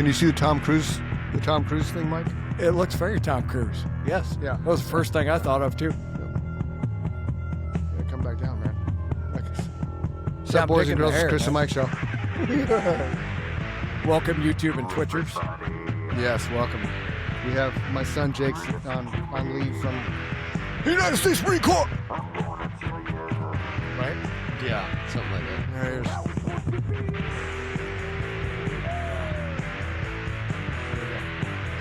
Can you see the Tom Cruise thing, Mike? It looks very Tom Cruise. Yes. Yeah. That was the first thing I thought of, too. Yeah, come back down, man. What's Yeah, up, boys and I'm girls? digging the It's Chris and Mike Show. Welcome, YouTube and Twitchers. Yes, welcome. We have my son Jake's on leave from the United States Marine Corps. Right? Yeah, something like that. There he is.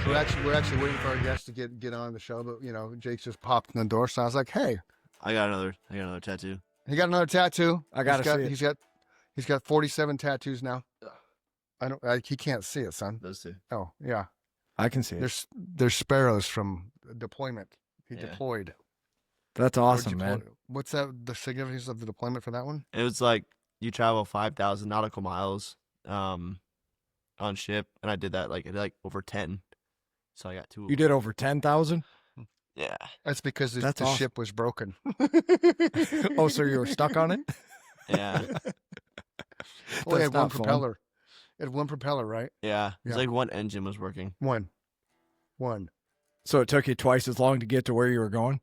We're actually waiting for our guest to get on the show, but Jake's just popped in the door, so I was like, "Hey, I got another tattoo. he got another tattoo. I gotta see it. He's got 47 tattoos now. He can't see it, son. Those two. Oh yeah, I can see it. There's sparrows from deployment. He deployed. That's awesome, man. What's the significance of the deployment for that one? It was like you travel 5,000 nautical miles on ship, and I did that like over 10. So I got 2. You did over 10,000? Yeah. That's because the awesome. ship was broken. Oh, so you were stuck on it? Yeah. Oh, it had one not fun. propeller. It had one propeller, right? Yeah. Yeah. It's like one engine was working. One. So it took you twice as long to get to where you were going?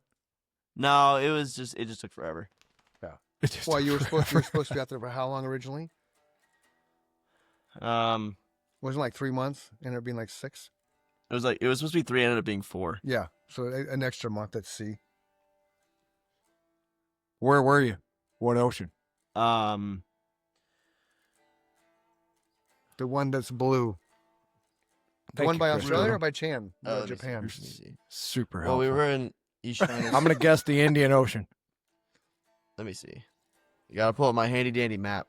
No, it just took forever. It just Well, took you were supposed forever. to be out there for how long originally? Wasn't Wasn't it like 3 months? Ended up being like 6. it was supposed to be 3, ended up being 4. Yeah. So an extra month at sea. Where were you? What ocean? Um, The one that's blue. The Thank one you, by Chris. Australia or by Japan? let me see, Japan. let me see. Super Well, helpful. we were in East China. I'm going to guess the Indian Ocean. Let me see. You gotta pull up my handy dandy map.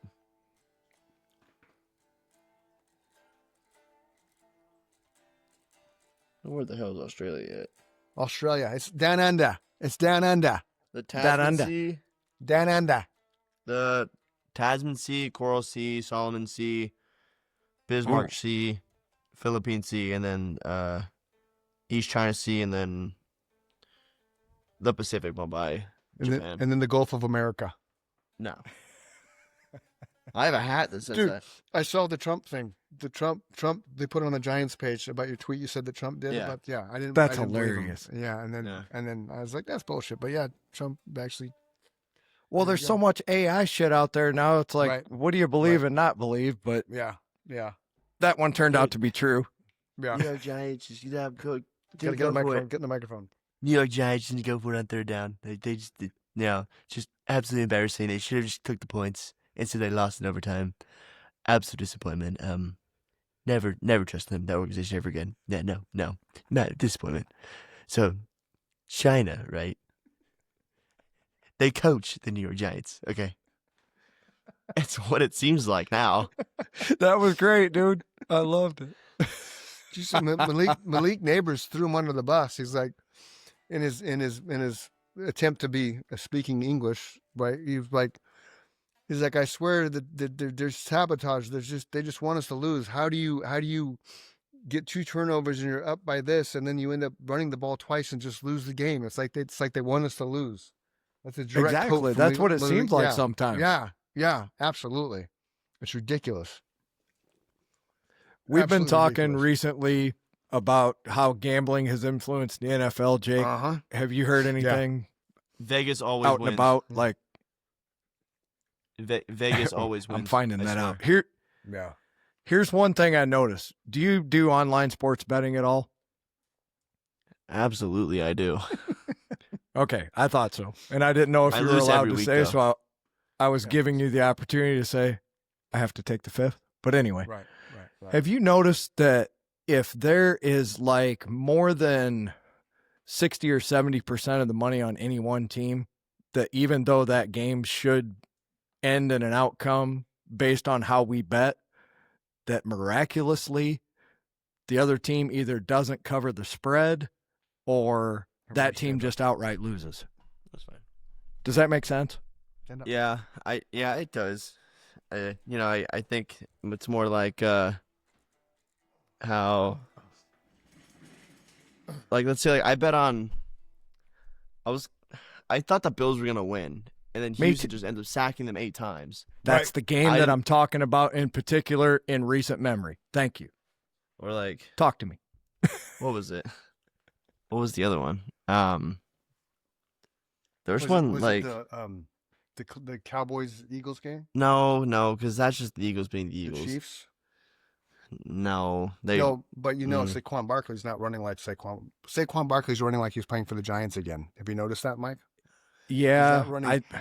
Where the hell is Australia at? Australia. It's down under. It's down under. The Down under. Tasman Sea, Down under. the Tasman Sea, Coral Sea, Solomon Sea, Bismarck Ooh. Sea, Philippine Sea, and then East China Sea, and then the Pacific one by Japan. And then the Gulf of America. No. I have a hat that says Dude. that. I saw the Trump thing. The Trump, they put it on the Giants page about your tweet. You said that Trump did. Yeah. But yeah, I didn't. That's I didn't believe him. hilarious. Yeah, and then I was like, that's bullshit. But yeah, Trump actually. Well, There there's you so go. much AI shit out there now. It's like, Right. what do you believe Right. and not believe? But Yeah. that one turned out to be true. Yeah. New York Giants just Gotta get the microphone. Get in the microphone. New York Giants didn't go for it on 3rd down. They just did. Just absolutely embarrassing. They should have just took the points. Instead, they lost in overtime. Absolute disappointment. Never trust them, that organization ever again. Yeah, no, disappointment. So, China, right? They coach the New York Giants. Okay, that's what it seems like now. That was great, dude. I loved it. Just Malik Neighbors threw him under the bus. He's like, in his attempt to be speaking English, right? He's like, I swear that there's sabotage. They just want us to lose. How do you get 2 turnovers and you're up by this, and then you end up running the ball twice and just lose the game? It's like they want us to lose. That's a direct quote Exactly. from That's what it Malik. seems like Yeah. sometimes. Yeah, absolutely. It's ridiculous. We've been Absolutely talking ridiculous. recently about how gambling has influenced the NFL, Jake. Uh-huh. Have you heard anything Vegas always out wins. and about? Like, Vegas always wins. I'm finding I that swear. out. Yeah. Here's one thing I noticed. Do you do online sports betting at all? Absolutely, I do. Okay, I thought so. And I didn't know if I you were lose allowed every to week, say, though. so I was Yeah. giving you the opportunity to say, I have to take the 5th. But anyway, Right. have you noticed that if there is like more than 60 or 70% of the money on any one team, that even though that game should end in an outcome based on how we bet, that miraculously the other team either doesn't cover the spread or that team just outright loses? That's fine. Does that make sense? Yeah, it does. I think it's more like how, like, let's say, like, I bet on. I thought the Bills were gonna win, and then Me Houston too. just ended up sacking them 8 times. That's Right. the game I that didn't- I'm talking about in particular in recent memory. Thank you. Or like, Talk to me. what was it? What was the other one? There's Was one it like the Cowboys Eagles game? no, because that's just the Eagles being the The Eagles. Chiefs? No, they No, but Mm. Saquon Barkley's not running like Saquon. Saquon Barkley's running like he's playing for the Giants again. Have you noticed that, Mike? Yeah,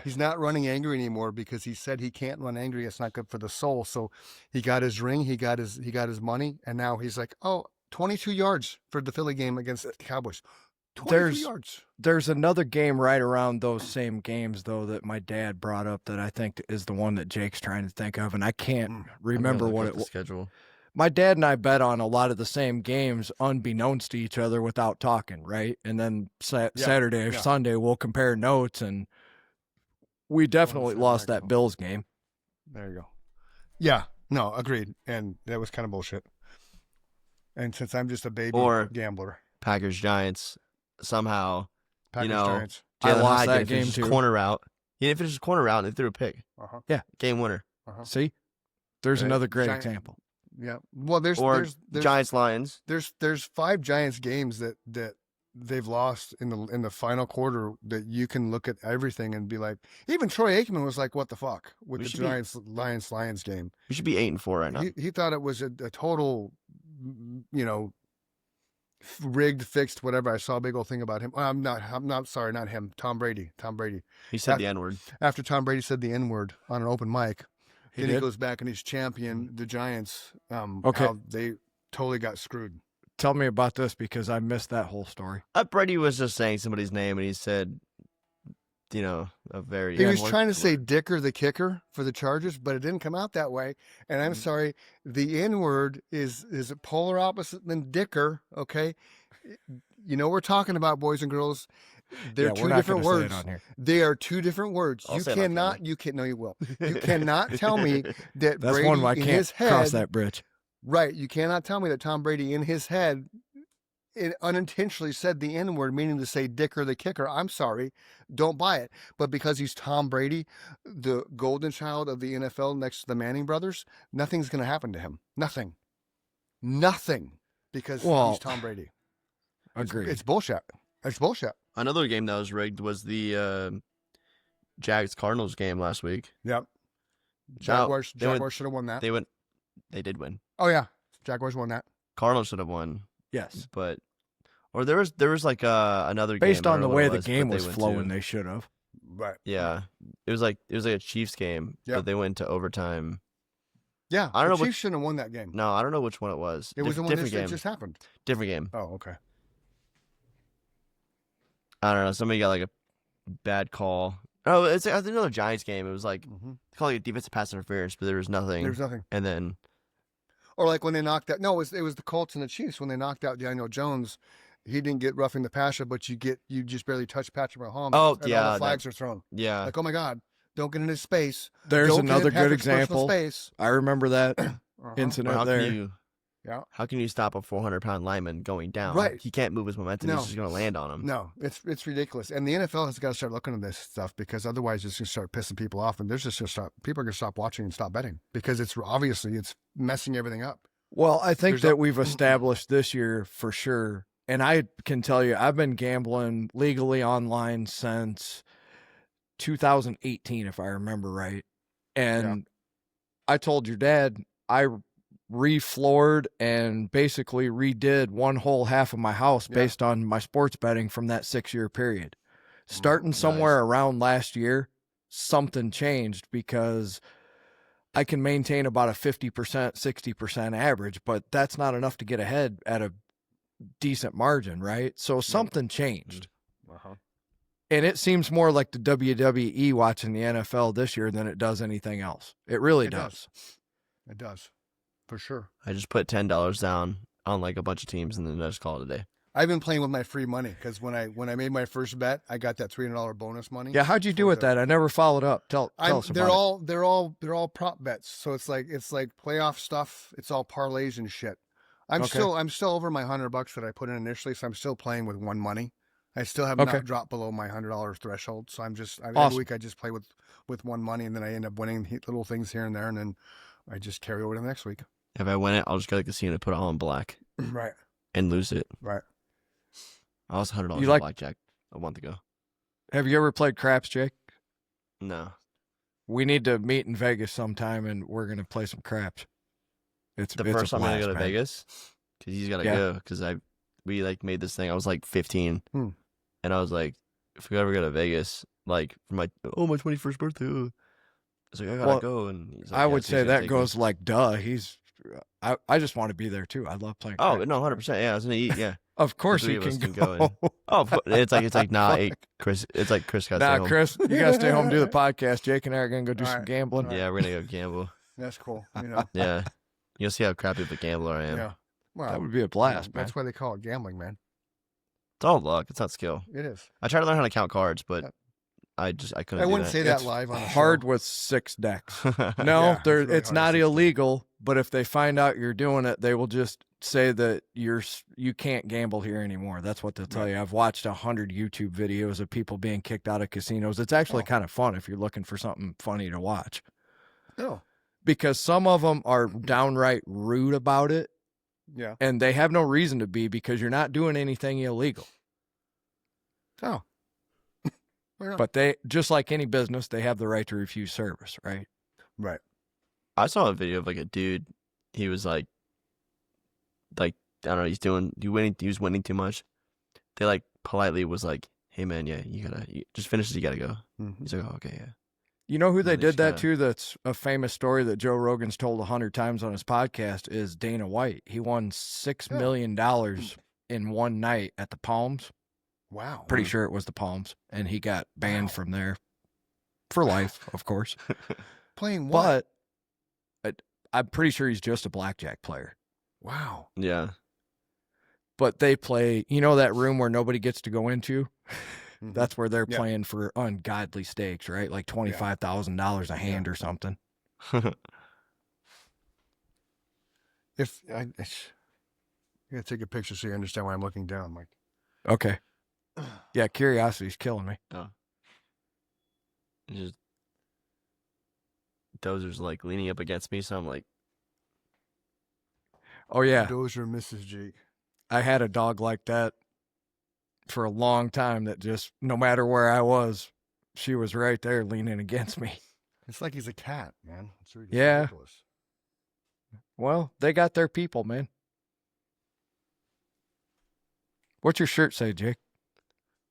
He's not running angry anymore because he said he can't run angry. It's not good for the soul. So he got his ring, he got his money, and now he's like, 22 yards for the Philly game against the Cowboys. 22 yards. There's another game right around those same games though that my dad brought up that I think is the one that Jake's trying to think of, and I can't remember what it was. Schedule. My dad and I bet on a lot of the same games unbeknownst to each other without talking, right? And then Saturday or Sunday we'll compare notes, and we definitely lost that Bills game. There you go. Yeah, no, agreed. And that was kind of bullshit. And since I'm just a baby gambler. Packers Giants, somehow, Giants. I Jalen lost Hyde that didn't finish game his too. corner route. He didn't finish his corner route, and they threw a pick. Yeah. Game winner. See? There's Right. another great example. Yeah. Well, there's Giants Lions. There's 5 Giants games that they've lost in the final quarter that you can look at everything and be like, even Troy Aikman was like, what the fuck with the Giants Lions game. We should be 8-4 right now. He thought it was a total, rigged, fixed, whatever. I saw a big old thing about him. I'm not sorry, not him. Tom Brady. He said the N-word. After Tom Brady said the N-word on an open mic, He then did? he goes back and he's champion the Giants. Okay. How they totally got screwed. Tell me about this because I missed that whole story. Brady was just saying somebody's name, and he said, a very... He was trying to say Dicker the kicker for the Chargers, but it didn't come out that way. And I'm sorry, the N-word is a polar opposite than Dicker, okay? You know what we're talking about, boys and girls. They're two different words. They are two different words. I'll say it on camera. No, you will. You cannot tell me that That's Brady one I in can't his head, cross that bridge. right, you cannot tell me that Tom Brady in his head unintentionally said the N-word, meaning to say Dicker the kicker. I'm sorry, don't buy it. But because he's Tom Brady, the golden child of the NFL next to the Manning brothers, nothing's going to happen to him. Nothing. Because he's Tom Brady. Agreed. It's bullshit. It's bullshit. Another game that was rigged was the Jags-Cardinals game last week. Yep. Jaguars should have won that. They did win. Oh, yeah. Jaguars won that. Cardinals should have won. Yes. Or there was like another game. Based on the way the but game they was went flowing, to- they should have. Right. Yeah. It was like a Chiefs game, Yep. but they went to overtime. Yeah. I don't know The Chiefs shouldn't have won that game. No, I don't know which one it was. It was the one different that game. just happened. Different game. Oh, okay. I don't know. Somebody got like a bad call. Oh, it's another Giants game. It was like Mm-hmm. they call it defensive pass interference, but there was nothing. There was nothing. And then Or like when they knocked out. No, it was the Colts and the Chiefs when they knocked out Daniel Jones. He didn't get roughing the passer, but you just barely touched Patrick Mahomes. Oh, and yeah, all the flags are thrown. yeah, Like, oh my God, don't get in his space. There's Don't get in another good Patrick's personal example. Space. I remember that Uh-huh. incident how there. can you? Yeah. How can you stop a 400-pound lineman going down? Right. He can't move his momentum. No. He's just going to land on him. No, it's ridiculous. And the NFL has got to start looking at this stuff because otherwise it's going to start pissing people off. And people are going to stop watching and stop betting because it's messing everything up. Well, I think There's that a- we've established this year for sure. And I can tell you, I've been gambling legally online since 2018, if I remember right. And I told your dad I refloored and basically redid one whole half of my house based on my sports betting from that 6-year period. Starting somewhere around last year, something changed because I can maintain about a 50%, 60% average, but that's not enough to get ahead at a decent margin, right? So something changed. Uh-huh. And it seems more like the WWE watching the NFL this year than it does anything else. It really does. It does. For sure. I just put $10 down on like a bunch of teams, and then I just call it a day. I've been playing with my free money because when I made my first bet, I got that $300 bonus money. Yeah, how'd you do with that? I never followed up. Tell us about it. They're all prop bets. So it's like playoff stuff. It's all parlays and shit. I'm still over my $100 that I put in initially, so I'm still playing with one money. I still have not dropped below my $100 threshold. So every week I just play with one money, and then I end up winning little things here and there, and then I just carry over to the next week. If I win it, I'll just go to the casino and put it all in black Right. and lose it. Right. I lost $100 You on like- blackjack a month ago. Have you ever played craps, Jake? No. We need to meet in Vegas sometime, and we're gonna play some craps. It's The it's first a time I'm gonna blast, go to man. Vegas, because he's gotta Yeah. go. Because we like made this thing. I was like 15, Hmm. and I was like, if we ever go to Vegas, like for my 21st birthday, I was like, I gotta Well, go. And he's like, I yeah, would so he's say gonna that take me. goes like duh. I just want to be there too. I love playing. Oh craps. no, 100%. Yeah, I was gonna eat. Yeah. Of course three you of us can can go. go in. Oh, it's like nah, hey, Chris. It's like Chris got to stay Nah, home. Chris, you gotta stay home and do the podcast. Jake and I are gonna go do All some right. gambling. All right. Yeah, we're gonna go gamble. That's cool. You know. Yeah, you'll see how crappy of a gambler I am. Yeah. Well, That would be a blast, man. that's why they call it gambling, man. It's all luck. It's not skill. It is. I tried to learn how to count cards, but Yep. I couldn't. I do wouldn't that. say that It's live on a hard show. with 6 decks. No. No, Yeah, it's really it's hard not with 6 decks. illegal, but if they find out you're doing it, they will just say that you can't gamble here anymore. That's what they'll tell you. I've watched 100 YouTube videos of people being kicked out of casinos. It's actually kind of fun if you're looking for something funny to watch, Oh. because some of them are downright rude about it, Yeah. and they have no reason to be, because you're not doing anything illegal. Oh. Fair enough. But they, just like any business, they have the right to refuse service, right? Right. I saw a video of like a dude. He was like I don't know. He was winning too much. They like politely was like, "Hey man, yeah, you just finish this. You gotta go." Mhm. He's like, "Oh, okay, yeah." You know who they They did just that gotta- to? That's a famous story that Joe Rogan's told 100 times on his podcast. Is Dana White. He won $6 million in one night at the Palms. Wow. Pretty sure it was the Palms, and he got banned from there for life, of course. Playing what? But I'm pretty sure he's just a blackjack player. Wow. Yeah. But they play, you know, that room where nobody gets to go into? Mhm. That's where they're Yeah. playing for ungodly stakes, right? Like $25,000 a hand or something. If I gotta take a picture so you understand why I'm looking down, Mike. Okay. Yeah, curiosity's killing me. Just Dozer's like leaning up against me, so I'm like, Oh, yeah. Dozer, Mrs. Jake. I had a dog like that for a long time that just, no matter where I was, she was right there leaning against me. It's like he's a cat, man. It's Yeah. ridiculous. Well, they got their people, man. What's your shirt say, Jake?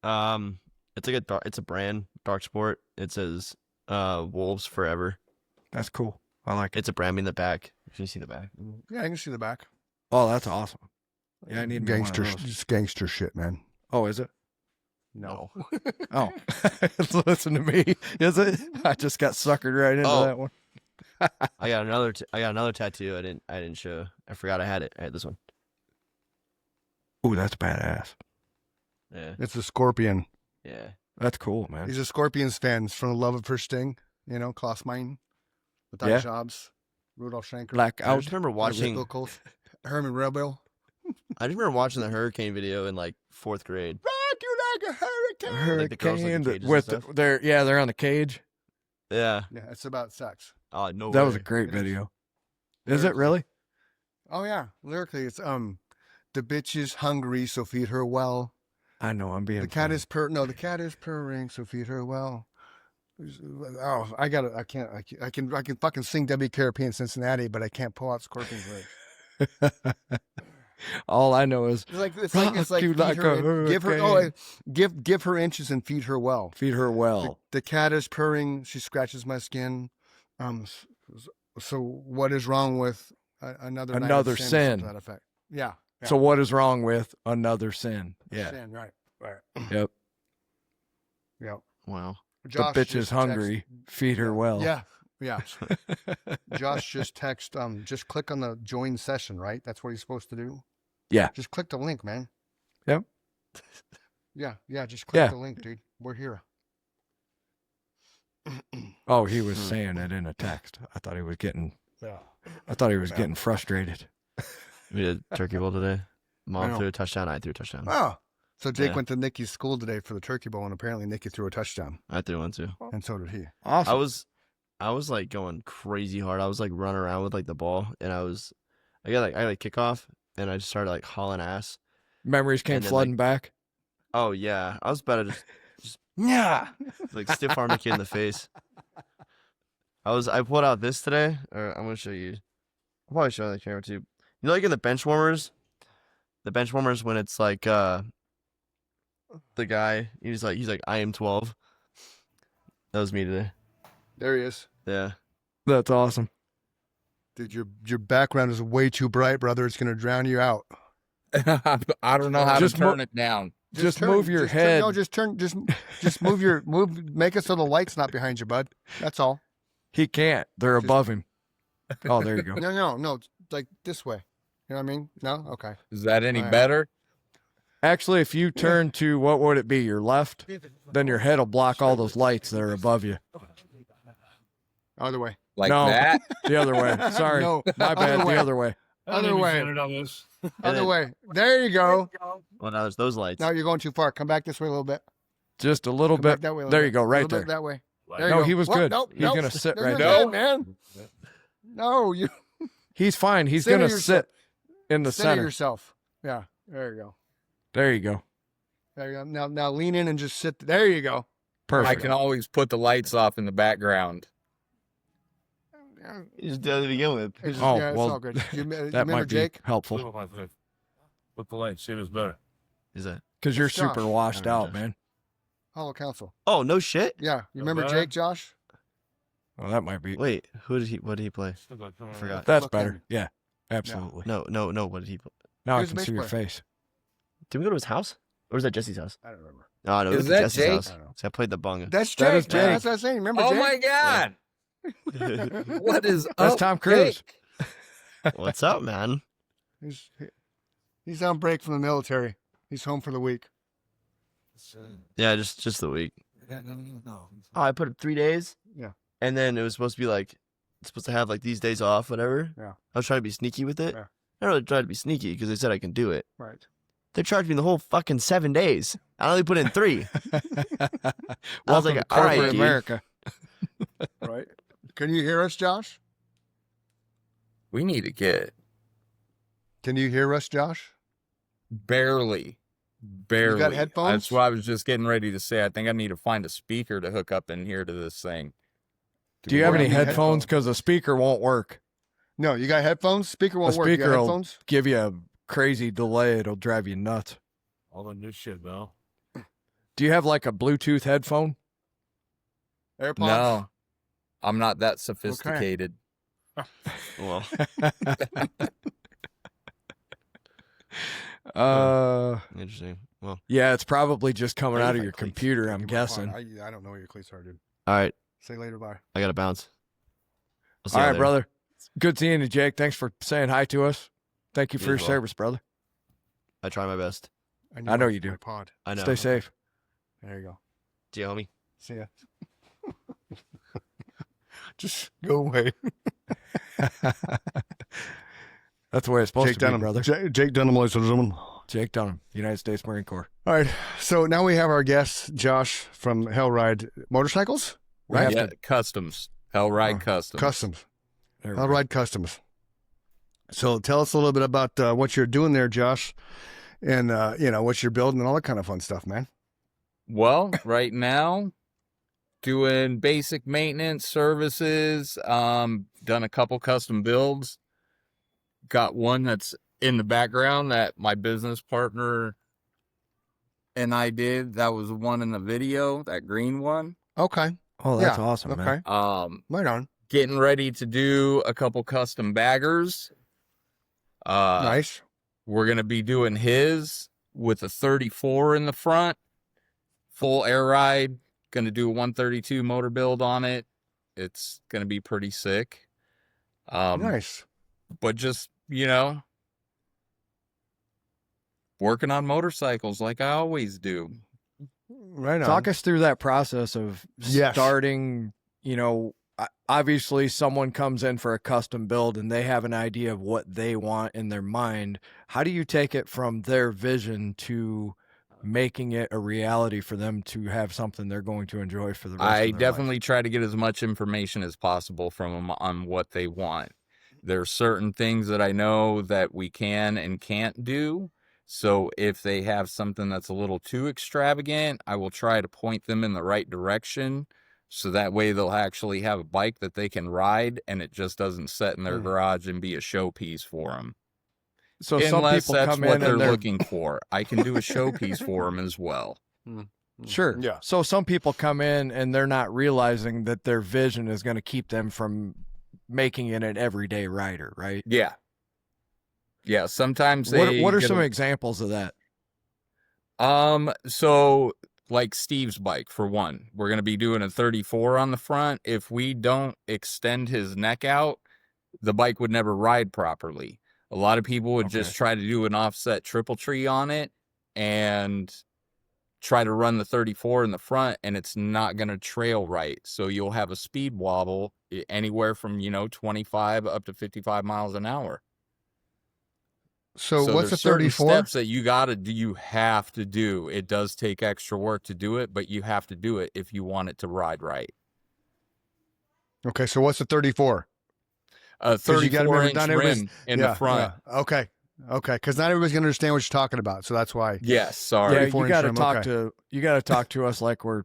it's like it's a brand, Dark Sport. It says Wolves Forever. That's cool. I like it. It's a brand in the back. Can you see the back? Yeah, I can see the back. Oh, that's awesome. Yeah, I need me one of gangster. those. It's gangster shit, man. Oh, is it? No. Oh, listen to me. Is it? I just got suckered right into Oh. that one. I got another tattoo. I didn't show. I forgot I had it. I had this one. Ooh, that's badass. Yeah. It's a scorpion. Yeah. That's cool, man. He's a Scorpions fan from the love of her sting. You know, Klaus Meine, without Yeah. Jobs, Rudolph Schenker, I Blackout. just remember watching. Bill Coles, Herman Rebel. I just remember watching the hurricane video in like 4th grade. Rock you like a hurricane. Like the girls, like, in Hurricane cages and with stuff. they're on the cage. Yeah. Yeah, it's about sex. Oh no. That was a way. great It is. video. Is it really? Oh yeah, lyrically, it's the bitch is hungry, so feed her well. I know I'm being The cat funny. is the cat is purring, so feed her well. Oh, I can fucking sing WKRP in Cincinnati, but I can't pull out Scorpions lyrics. All I know is It's Rock like you feed like her, a give her give her inches and feed her well. feed her well. The cat is purring, she scratches my skin. So what is wrong with another night of Another sin? or sin. something to that effect. Yeah. So what is wrong with another sin? Yeah. Sin, right. Yep. Yep. Wow. Josh the bitch is just hungry. Feed her well. Yeah. Yeah. Josh just just click on the join session, right? That's what he's supposed to do. Yeah. Just click the link, man. Yep. Yeah. Just click Yeah. the link, dude. We're here. Oh, he was saying it in a text. I thought he was getting Yeah. getting frustrated. We did Turkey Bowl today. I Mom know. threw a touchdown. I threw a touchdown. Oh. So Jake Yeah. went to Nikki's school today for the Turkey Bowl, and apparently Nikki threw a touchdown, I threw one too. and so did he. Awesome. I was like going crazy hard. I was like running around with like the ball, and I was I got kickoff, and I just started like hauling ass. Memories came And then, flooding back. Oh yeah, I was about to just yeah, like stiff arm a kid in the face. I pulled out this today, or I'm gonna show you. I'll probably show you on the camera too. You know, like in the bench warmers when it's like the guy he's like I am 12. That was me today. There he is. Yeah. That's awesome. Dude, your background is way too bright, brother. It's gonna drown you out. I don't know how Just to turn it down. Just move your head. Just make it so the light's not behind you, bud. That's all. He can't. They're above him. Oh, there you go. No, like this way. You know what I mean? No? Okay. Is that any All right. better? Actually, if you turn to, what would it be, your left, then your head will block all those lights that are above you. Other way. Like No. that? The other way. Sorry. No, My bad. other way. The other way. Other way. Other way. There you go. Well, now there's those lights. Now you're going too far. Come back this way a little bit. Just a little Come bit. back that way a little There bit. you go. A Right little there. bit that way. There you No, go. he was Whoop, good. Nope, He's nope. going to sit No, right you're there. good, man. No, you He's fine. He's Center going to yourself. sit in the center center. yourself. Yeah. There you go. There you go. There you go. Now lean in and just sit. There you go. Perfect. I can always put the lights off in the background. You just did it to begin with. It's Oh, yeah, it's well, all good. You that remember might be Jake? helpful With the light, see if it's better. Is that? because you're It's Josh. super washed All right, out, Josh. man. Hollow Council. Oh no shit. Yeah. You remember bad. Jake, Josh? Well, that might be. Wait, what did he play? I forgot. That's Look better. in. Yeah, absolutely. No. What did he play? Now Here's I the can see your bass player. face. Did we go to his house? Or was that Jesse's house? I don't remember. No, we Is went to that Jesse's Jake? house. I don't know. So I played the bong. That's That Jake. is man. Jake. That's what I'm saying. Remember Oh Jake? my God. What is That's up, Tom Cruise. Jake? What's up, man? He's on break from the military. He's home for the week. Yeah, just the week. No. Oh, I put it 3 days. Yeah. And then it was supposed to be like, it's supposed to have like these days off, whatever. Yeah. I was trying to be sneaky with it. Yeah. I really tried to be sneaky because they said I can do it. Right. They charged me the whole fucking 7 days. I only put in 3. Welcome like, to all right, corporate dude. America. Right. Can you hear us, Josh? We need to get Can you hear us, Josh? barely. Barely. headphones? That's what I was just getting ready to say. I think I need to find a speaker to hook up in here to this thing. Do you have we any need headphones? Because the speaker won't work. No, you got headphones? Speaker won't The work. You got speaker will headphones? give you a crazy delay. It'll drive you nuts. All the new shit, Bill. Do you have like a Bluetooth headphone? AirPods? No, I'm not that sophisticated. Well, interesting. Well, Yeah, it's probably just coming out of Anything, your cleats. computer, I'm Give me a guessing. phone. I don't know where your cleats are, dude. all right. Say later, bye. I got to bounce. I'll see All y'all right, later. brother. Good seeing you, Jake. Thanks for saying hi to us. Thank you You for your as well. service, brother. I try my best. need I know my- you do. my pod. I know. Stay safe. There you go. See you, homie. See ya. Just go away. That's the way it's supposed Jake to be, Dunham. brother. Jake Dunham, ladies and gentlemen. Jake Dunham, United States Marine Corps. All right. So now we have our guest, Josh from Hellride Motorcycles. We Right? have Yeah, to, customs. Hellride Oh, Customs. Customs. there we go. Hellride Customs. So tell us a little bit about what you're doing there, Josh, and what you're building and all that kind of fun stuff, man. Well, right now, doing basic maintenance services. Done a couple custom builds. Got one that's in the background that my business partner and I did. That was the one in the video, that green one. Okay. Oh, that's Yeah, awesome, Okay. man. Right on. Getting ready to do a couple custom baggers. Nice. We're going to be doing his with a 34 in the front, full air ride. Going to do a 132 motor build on it. It's going to be pretty sick. Nice. But just, working on motorcycles like I always do. Right on. Talk us through that process of Yes. starting, obviously someone comes in for a custom build and they have an idea of what they want in their mind. How do you take it from their vision to making it a reality for them to have something they're going to enjoy for the rest I of their definitely try to get as much information as possible from them on what they want. There's certain things that I know that we can and can't do. So if they have something that's a little too extravagant, I will try to point them in the right direction. So that way they'll actually have a bike that they can ride, and it just doesn't sit in their garage and be a showpiece for them. So Unless some people that's come what in they're and they're looking for. I can do a showpiece for them as well. sure. Yeah. So some people come in and they're not realizing that their vision is going to keep them from making it an everyday rider, right? Yeah. Yeah, sometimes What are get some a- examples of that? So like Steve's bike, for one, we're going to be doing a 34 on the front. If we don't extend his neck out, the bike would never ride properly. A lot of people would just try to do an offset triple tree on it and try to run the 34 in the front, and it's not going to trail right. So you'll have a speed wobble anywhere from, 25 up to 55 miles an hour. So what's a there's certain 34? steps that you have to do. It does take extra work to do it, but you have to do it if you want it to ride right. Okay, so what's a 34? A 'Cause you gotta remember, 34-inch not everybody's- rim in the front. Yeah. Okay, because not everybody's gonna understand what you're talking about. So that's why. Yes, sorry. Yeah, 34 you got to inch rim, talk okay. to us like we're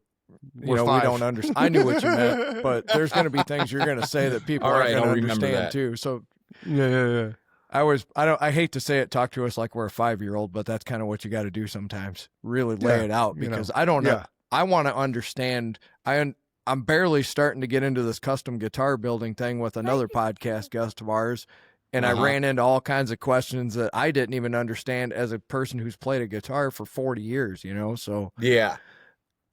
We're we five. don't understand. I knew what you meant, but there's going to be things you're going to say that people All aren't right, going to I'll remember understand that. too. So Yeah. I hate to say it, talk to us like we're a 5-year-old, but that's kind of what you got to do sometimes. Really lay Yeah, it out, you know, because I don't know. yeah. I want to understand. I'm barely starting to get into this custom guitar building thing with another podcast guest of ours. And I ran into all kinds of questions that I didn't even understand as a person who's played a guitar for 40 years, So Yeah.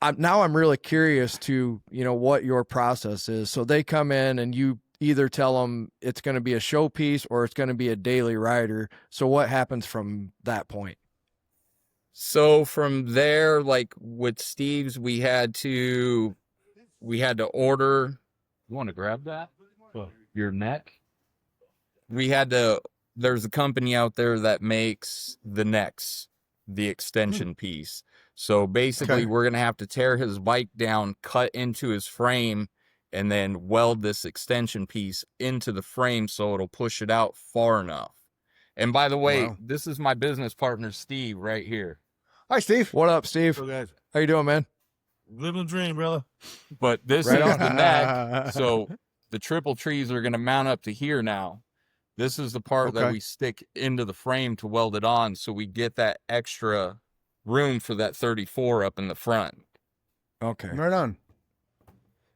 I'm really curious to, what your process is. So they come in and you either tell them it's going to be a showpiece or it's going to be a daily rider. So what happens from that point? So from there, like with Steve's, we had to order. You want to grab that? Your neck? There's a company out there that makes the necks, the extension piece. So basically, Okay. we're going to have to tear his bike down, cut into his frame, and then weld this extension piece into the frame so it'll push it out far enough. And by the way, Wow. this is my business partner, Steve, right here. Hi, Steve. What up, Steve? So guys, How you doing, man? living the dream, brother. But this Right is on. the neck. So the triple trees are going to mount up to here now. This is the part that Okay. we stick into the frame to weld it on, so we get that extra room for that 34 up in the front. Okay. Right on.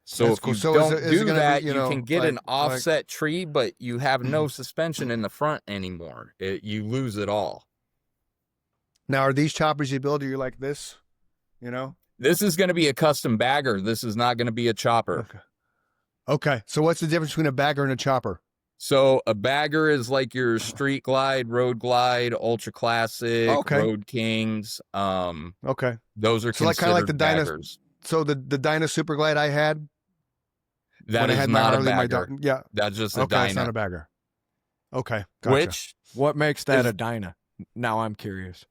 So That's if cool. you So is don't it- is it do gonna be, that, you you know, can get an like- offset tree, but you have no suspension in the front anymore. You lose it all. Now, are these choppers you build? Are you like this? This is going to be a custom bagger. This is not going to be a chopper. Okay. So what's the difference between a bagger and a chopper? So a bagger is like your street glide, road glide, ultra classic, Okay. road kings. Okay. Those are So like considered kinda like the baggers. So the Dyna Super Glide I had That when I is had my not a Harley, bagger. yeah. That's just a Okay, it's not Dyna. a bagger. Okay. Gotcha. Which, What makes that Is- a Dyna? Now I'm curious.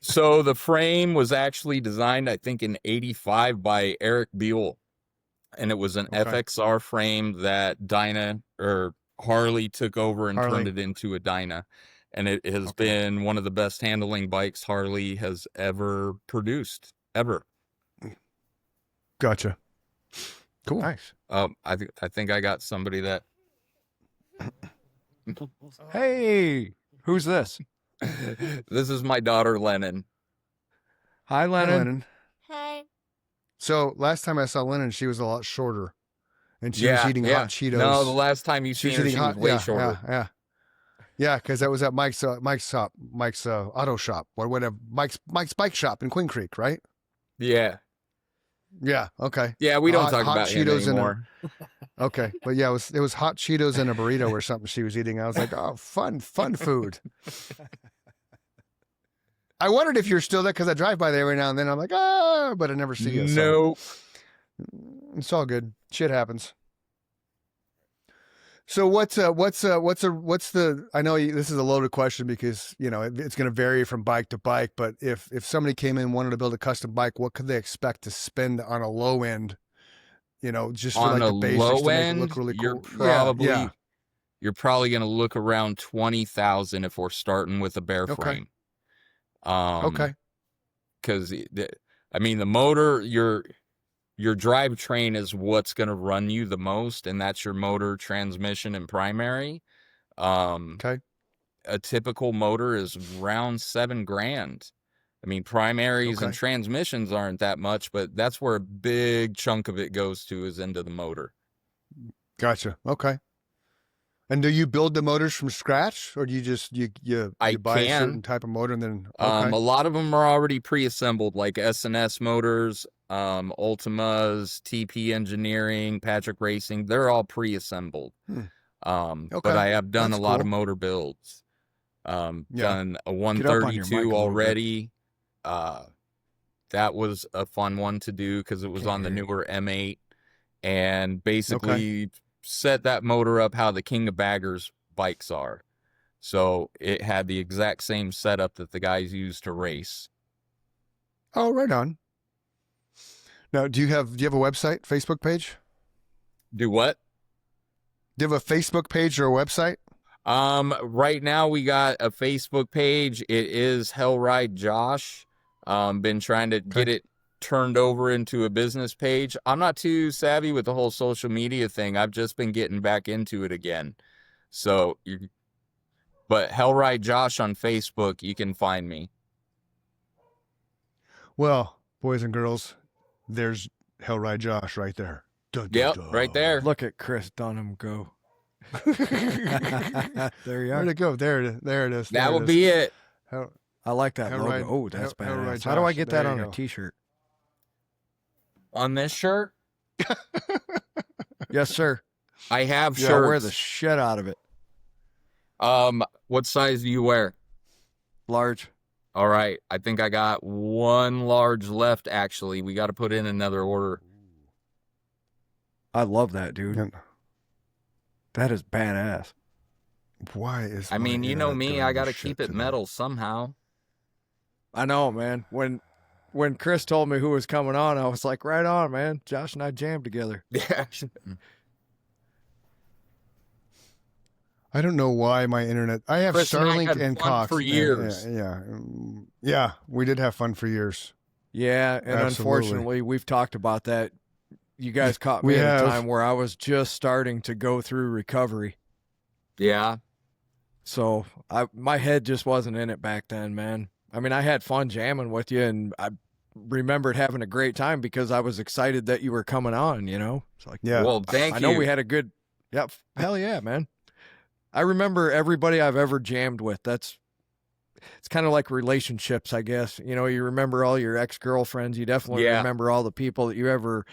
so the frame was actually designed, I think, in '85 by Eric Buell. And it was an Okay. FXR frame that Dyna or Harley took over and Harley. turned it into a Dyna. And it has been one of the best handling bikes Harley has ever produced, ever. Gotcha. Cool. Nice. I think I got somebody that Hey, who's this? this is my daughter Lennon. Hi, Hi, Lennon. Lennon. Hi. So last time I saw Lennon, she was a lot shorter, and she was eating hot Cheetos. No, the last time you she seen was her, eating she was way yeah, shorter. Yeah, because that was at Mike's auto shop or whatever, Mike's bike shop in Queen Creek, right? Yeah. Yeah. Okay. Yeah, we don't Hot- talk hot about him Cheetos and a- anymore. Okay. But yeah, it was hot Cheetos and a burrito or something she was eating. I was like, oh, fun food. I wondered if you're still there because I drive by there every now and then. I'm like, but I never see you. So No. it's all good. Shit happens. So what's the? I know this is a loaded question because it's going to vary from bike to bike. But if somebody came in and wanted to build a custom bike, what could they expect to spend on a low end? Just for On like a the basics low to make it end, look really you're cool. probably yeah. you're probably going to look around 20,000 if we're starting with a bare Okay. frame. Okay. Because I mean, the motor, your drivetrain is what's going to run you the most, and that's your motor, transmission, and primary. Okay. A typical motor is around $7,000. I mean, primaries and Okay. transmissions aren't that much, but that's where a big chunk of it goes to, is into the motor. Gotcha. Okay. And do you build the motors from scratch, or do you just you I buy a can. certain type of motor and then A lot of them are already pre-assembled, like S&S Motors, Ultimas, TP Engineering, Patrick Racing. They're all pre-assembled. But I have done That's a lot of cool. motor builds. Yeah. Done a Get up on your mic 132 a little bit. already. That was a fun one to do because it was Can't on the hear you. newer M8, and basically set that motor up how the King of Baggers bikes are. So it had the exact same setup that the guys use to race. Oh, right on. Now, do you have a website, Facebook page? Do what? Do you have a Facebook page or a website? Right now we got a Facebook page. It is Hellride Josh. Been trying to get it turned over into a business page. I'm not too savvy with the whole social media thing. I've just been getting back into it again. But Hellride Josh on Facebook, you can find me. Well, boys and girls, there's Hellride Josh right there. Dun, dun, Yep, dun. right there. Look at Chris Dunham go. There you are. Where'd it go? There it is. That will be it. I like that Hellride- logo. Oh, that's Hellride badass. How do I Josh. get There that you on go. a t-shirt? On this shirt, Yes, sir. I have Yeah, shirts. wear the shit out of it. What size do you wear? Large. All right. I think I got one large left, actually. We got to put in another order. I love that, dude. Yeah. That is badass. Why is I my mean, you know internet me. doing I this got to shit keep it today? metal somehow. I know, man. When Chris told me who was coming on, I was like, right on, man. Josh and I jammed together. Yeah. I don't know why my internet. I have Chris and I Starlink had and fun Cox for years. Yeah. We did have fun for years. Yeah, and Absolutely. unfortunately, we've talked about that. You guys caught me We at have. a time where I was just starting to go through recovery. Yeah. So my head just wasn't in it back then, man. I mean, I had fun jamming with you, and I remembered having a great time because I was excited that you were coming on, you know? It's like, Yeah. Well, thank I you. know we had a good, yep, hell yeah, man. I remember everybody I've ever jammed with. It's kind of like relationships, I guess. You know, you remember all your ex-girlfriends. You definitely Yeah. remember all the people that you ever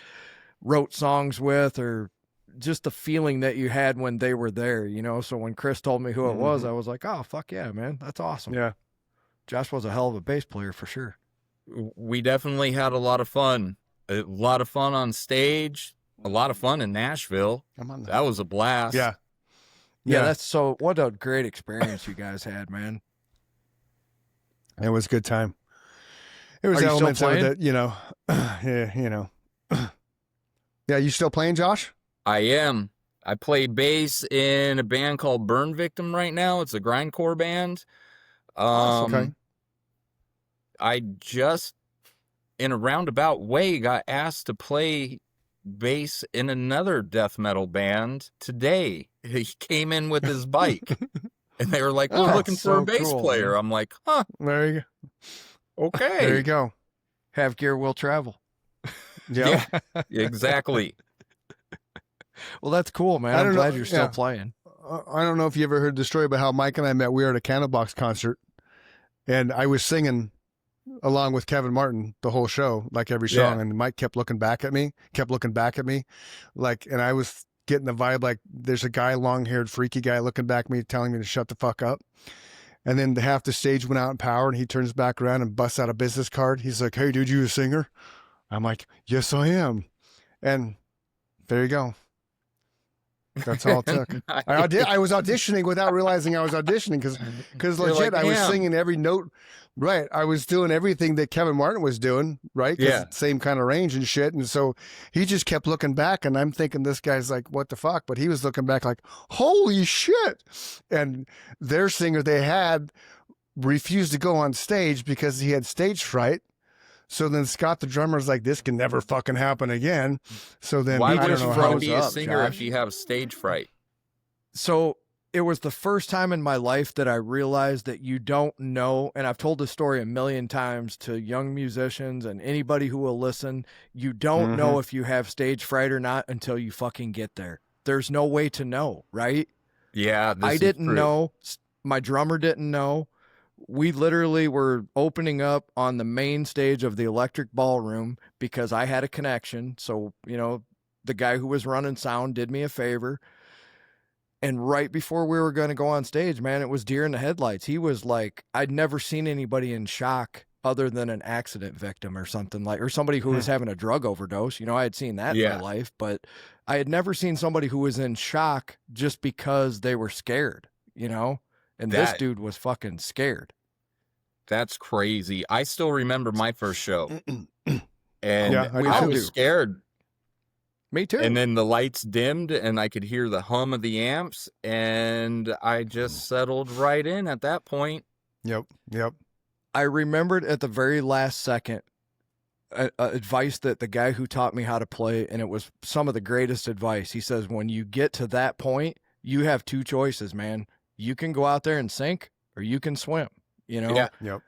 wrote songs with, or just the feeling that you had when they were there, you know? So when Chris told me who it was, I was like, oh, fuck yeah, man. That's awesome. Yeah. Josh was a hell of a bass player for sure. We definitely had a lot of fun. A lot of fun on stage. A lot of fun in Nashville. I'm on That was a blast. Yeah. Yeah, that's so, what a great experience you guys had, man. It was a good time. It was Are you still elements of it playing? that, Yeah, you still playing, Josh? I am. I play bass in a band called Burn Victim right now. It's a grindcore band. Okay. I just, in a roundabout way, got asked to play bass in another death metal band today. He came in with his bike, and they were like, "We're Oh, looking for so a bass cool, player." man. I'm like, "Huh, There you go. okay." There you go. Have gear will travel. Yeah. Yeah, exactly. Well, that's cool, man. I I'm don't know- glad you're still yeah. playing. I don't know if you ever heard the story about how Mike and I met. We were at a Candlebox concert, and I was singing along with Kevin Martin the whole show, like every song. Yeah. And Mike kept looking back at me, like, and I was getting the vibe like there's a guy, long-haired, freaky guy looking back at me, telling me to shut the fuck up. And then half the stage went out in power, and he turns back around and busts out a business card. He's like, "Hey, dude, you a singer?" I'm like, "Yes, I am." And there you go. That's all it took. I was auditioning without realizing I was auditioning because You're legit, like, I was "Damn." singing every note. Right. I was doing everything that Kevin Martin was doing. Right. 'Cause Yeah. same kind of range and shit. And so he just kept looking back, and I'm thinking this guy's like, what the fuck? But he was looking back like, holy shit. And their singer they had refused to go on stage because he had stage fright. So then Scott, the drummer's like, this can never fucking happen again. So then Why I would don't you know throw how. be a up, singer Josh. if you have stage fright? So it was the first time in my life that I realized that you don't know, and I've told this story a million times to young musicians and anybody who will listen, you don't know if you have stage fright or not until you fucking get there. There's no way to know, right? Yeah, this I is didn't true. know. My drummer didn't know. We literally were opening up on the main stage of the Electric Ballroom because I had a connection. So, you know, the guy who was running sound did me a favor. And right before we were going to go on stage, man, it was deer in the headlights. He was like, I'd never seen anybody in shock other than an accident victim or something like, or somebody who was having a drug overdose. You know, I had seen that in Yeah. my life, but I had never seen somebody who was in shock just because they were scared, you know? And this That- dude was fucking scared. That's crazy. I still remember my first show, and Yeah, I do I too. was scared. Me too. And then the lights dimmed, and I could hear the hum of the amps, and I just settled right in at that point. Yep. I remembered at the very last second advice that the guy who taught me how to play, and it was some of the greatest advice. He says, when you get to that point, you have two choices, man. You can go out there and sink, or you can swim. You know, Yeah. Yep.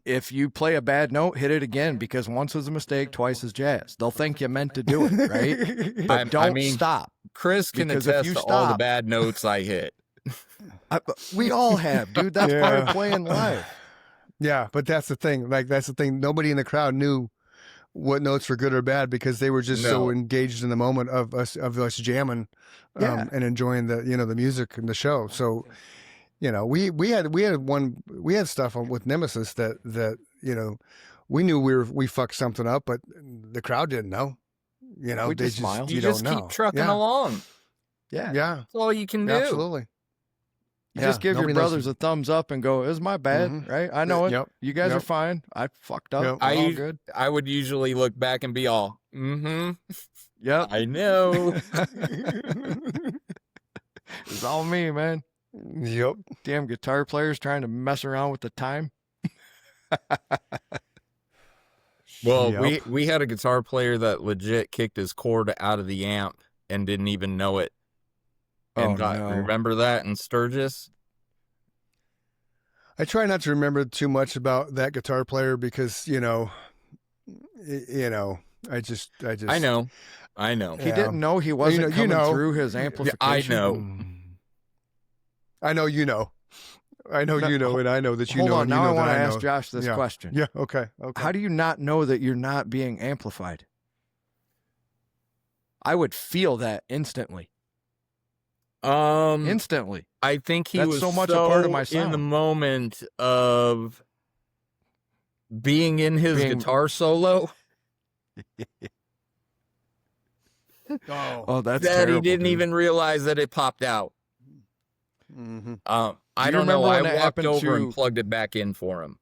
if you play a bad note, hit it again, because once is a mistake, twice is jazz. They'll think you meant to do it, right? But don't stop. Chris can Because if attest you to all the stop- bad notes I hit. We all have, dude. That's part of Yeah. playing live. Yeah, but that's the thing. Like, that's the thing. Nobody in the crowd knew what notes were good or bad because they were just so No. engaged in the moment of us jamming, Yeah. and enjoying the the music and the show. So, you know, we had stuff with Nemesis that we knew we fucked something up, but the crowd didn't know. You know, We they just smiled. You don't just know. keep trucking Yeah. along. Yeah. Yeah, That's all you can do. absolutely. You just give your nobody knows- brothers a thumbs up and go, "It's my bad," Mhm. right? I know it. Yep. You guys Yep. are fine. I fucked up. Yep. We're all good. I would usually look back and be all, Yep. I know. It's all me, man. Yep. Damn guitar players trying to mess around with the time. Well, Yep. we had a guitar player that legit kicked his cord out of the amp and didn't even know it. And no. remember that in Sturgis? I try not to remember too much about that guitar player because I just I know. He Yeah. didn't know he wasn't you coming know. through his amplification. I know. I know you know. I know No, you know, and I know that you Hold know. on. and you Now know I that want to I ask know. Josh this Yeah. question. Yeah. Okay. How do you not know that you're not being amplified? I would feel that instantly. Instantly. I think he That's was so much a part of my in the sound. moment of being in his guitar solo Oh, that's that terrible, he didn't dude. even realize that it popped out. Mm-hmm. I you don't know. remember I when that walked happened over to- and plugged it back in for him.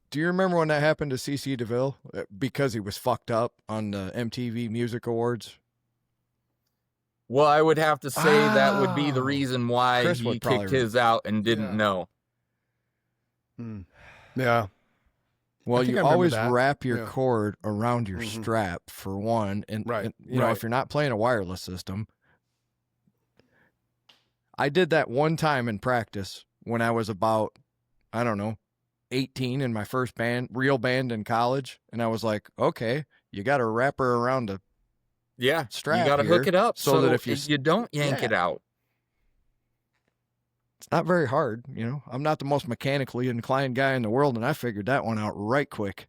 Do you remember when that happened to CC DeVille? Because he was fucked up on the MTV Music Awards. Well, I would have to say that would be the Oh. reason why Chris he would probably kicked his out and didn't Yeah. know. Yeah. Well, think you I remember always that. wrap your Yeah. cord around your Mhm. strap for one, and, Right, and, you know, right. if you're not playing a wireless system. I did that one time in practice when I was about, I don't know, 18 in my first real band in college, and I was like, okay, you got to wrap her around a Yeah, strap you got to hook here it up so that if you don't yank Yeah. it out. It's not very hard, you know. I'm not the most mechanically inclined guy in the world, and I figured that one out right quick.